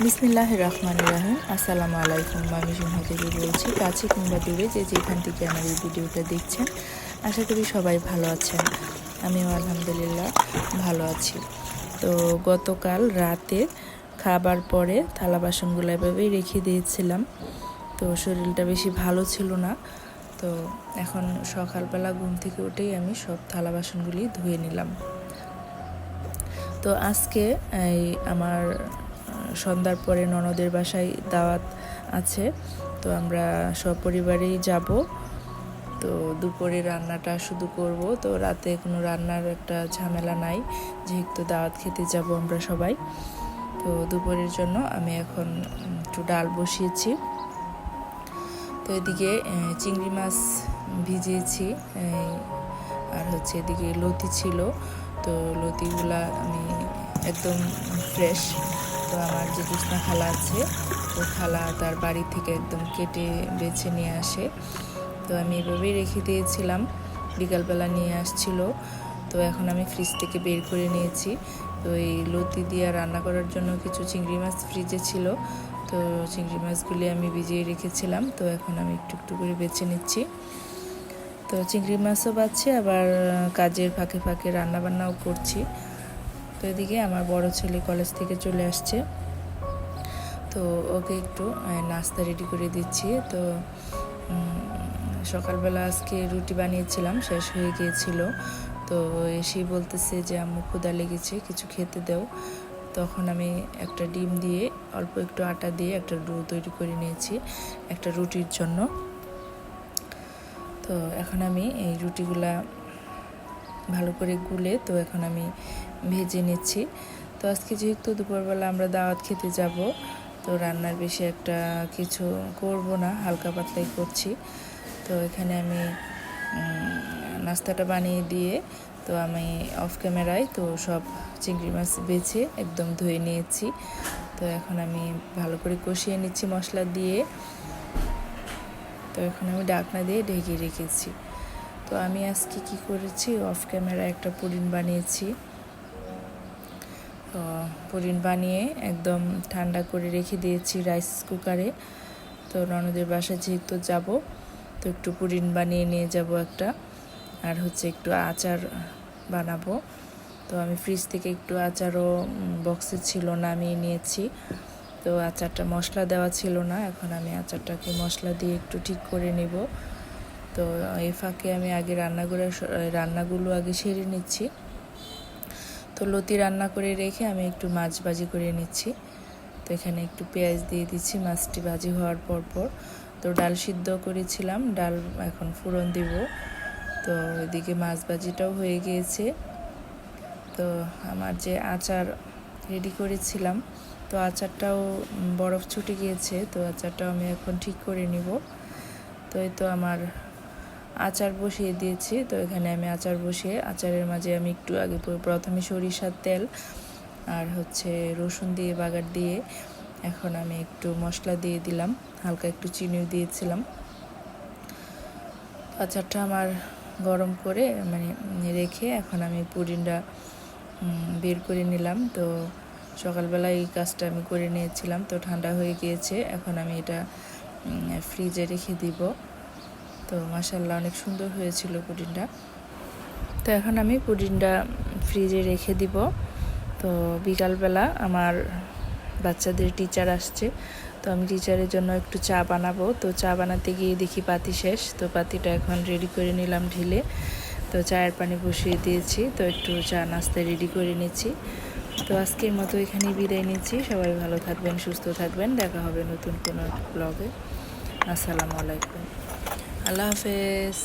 বিসমিল্লাহির রহমানির রহিম। আসসালামু আলাইকুম। আমি সিংহ থেকে বলছি, কাছে কিংবা দূরে যে যেখান থেকে আমার এই ভিডিওটা দেখছেন, আশা করি সবাই ভালো আছেন। আমিও আলহামদুলিল্লাহ ভালো আছি। তো গতকাল রাতে খাবার পরে থালা বাসনগুলো এভাবেই রেখে দিয়েছিলাম। তো শরীরটা বেশি ভালো ছিল না। তো এখন সকালবেলা ঘুম থেকে উঠেই আমি সব থালা বাসনগুলি ধুয়ে নিলাম। তো আজকে আমার সন্ধ্যার পরে ননদের বাসায় দাওয়াত আছে, তো আমরা সপরিবারেই যাব। তো দুপুরে রান্নাটা শুধু করব, তো রাতে কোনো রান্নার একটা ঝামেলা নাই, যেহেতু দাওয়াত খেতে যাব আমরা সবাই। তো দুপুরের জন্য আমি এখন একটু ডাল বসিয়েছি। তো এদিকে চিংড়ি মাছ ভিজিয়েছি, আর হচ্ছে এদিকে লতি ছিল। তো লতিগুলা আমি একদম ফ্রেশ। তো আমার যে জুসনা খালা আছে, তো খালা তার বাড়ি থেকে একদম কেটে বেছে নিয়ে আসে। তো আমি এভাবেই রেখে দিয়েছিলাম, বিকালবেলা নিয়ে আসছিল। তো এখন আমি ফ্রিজ থেকে বের করে নিয়েছি। তো এই লতি দিয়ে রান্না করার জন্য কিছু চিংড়ি মাছ ফ্রিজে ছিল, তো চিংড়ি মাছগুলি আমি ভিজিয়ে রেখেছিলাম। তো এখন আমি একটু একটু করে বেছে নিচ্ছি। তো চিংড়ি মাছও বাচ্ছি, আবার কাজের ফাঁকে ফাঁকে রান্নাবান্নাও করছি। তো এদিকে আমার বড় ছেলে কলেজ থেকে চলে আসছে, তো ওকে একটু নাস্তা রেডি করে দিচ্ছি। তো সকালবেলা আজকে রুটি বানিয়েছিলাম, শেষ হয়ে গিয়েছিল। তো এসেই বলতেছে যে আম্মু ক্ষুধা লেগেছে, কিছু খেতে দাও। তখন আমি একটা ডিম দিয়ে অল্প একটু আটা দিয়ে একটা ডো তৈরি করে নিয়েছি একটা রুটির জন্য। তো এখন আমি এই রুটিগুলা ভালো করে গুলে তো এখন আমি ভেজে নিচ্ছি। তো আজকে যেহেতু দুপুরবেলা আমরা দাওয়াত খেতে যাব, তো রান্নার বেশি একটা কিছু করব না, হালকা পাতলাই করছি। তো এখানে আমি নাস্তাটা বানিয়ে দিয়ে তো আমি অফ ক্যামেরায় তো সব চিংড়ি মাছ বেছে একদম ধুয়ে নিয়েছি। তো এখন আমি ভালো করে কষিয়ে নিচ্ছি মশলা দিয়ে। তো এখন আমি ঢাকনা দিয়ে ঢেকে রেখেছি। তো আমি আজকে কি করেছি, অফ ক্যামেরা একটা পুডিং বানিয়েছি। তো পুডিং বানিয়ে একদম ঠান্ডা করে রেখে দিয়েছি রাইস কুকারে। তো ননদের বাসায় যেহেতু যাব, তো একটু পুডিং বানিয়ে নিয়ে যাব একটা, আর হচ্ছে একটু আচার বানাবো। তো আমি ফ্রিজ থেকে একটু আচারও বক্সে ছিল নামিয়ে নিয়েছি। তো আচারটা মশলা দেওয়া ছিল না, এখন আমি আচারটাকে মশলা দিয়ে একটু ঠিক করে নেব। তো এই ফাঁকে আমি আগে রান্নাগুলো আগে সেরে নিচ্ছি। তো লতি রান্না করে রেখে আমি একটু মাছ ভাজি করে নিচ্ছি। তো এখানে একটু পেঁয়াজ দিয়ে দিচ্ছি মাছটি ভাজি হওয়ার পর। তো ডাল সিদ্ধ করেছিলাম, ডাল এখন ফোড়ন দিব। তো এদিকে মাছ ভাজিটাও হয়ে গিয়েছে। তো আমার যে আচার রেডি করেছিলাম, তো আচারটাও বরফ ছুটে গিয়েছে, তো আচারটাও আমি এখন ঠিক করে নিব। তো এই তো আমার আচার বসিয়ে দিয়েছি। তো এখানে আমি আচার বসিয়ে আচারের মাঝে আমি একটু আগে প্রথমে সরিষার তেল আর হচ্ছে রসুন দিয়ে বাগার দিয়ে এখন আমি একটু মশলা দিয়ে দিলাম, হালকা একটু চিনিও দিয়েছিলাম। আচারটা আমার গরম করে রেখে এখন আমি পুডিংটা বের করে নিলাম। তো সকালবেলা এই কাজটা আমি করে নিয়েছিলাম, তো ঠান্ডা হয়ে গিয়েছে, এখন আমি এটা ফ্রিজে রেখে দিব। তো মাশাআল্লাহ অনেক সুন্দর হয়েছিল পুডিংটা। তো এখন আমি পুডিংটা ফ্রিজে রেখে দিব। তো বিকালবেলা আমার বাচ্চাদের টিচার আসছে, তো আমি টিচারের জন্য একটু চা বানাবো। তো চা বানাতে গিয়ে দেখি পাতি শেষ, তো পাতিটা এখন রেডি করে নিলাম ঢেলে। তো চায়ের পানি বসিয়ে দিয়েছি, তো একটু চা নাস্তা রেডি করে নিচ্ছি। তো আজকের মতো এখানেই বিদায় নিচ্ছি। সবাই ভালো থাকবেন, সুস্থ থাকবেন, দেখা হবে নতুন কোনো ব্লগে। আসসালামু আলাইকুম, আল্লাহ হাফেজ।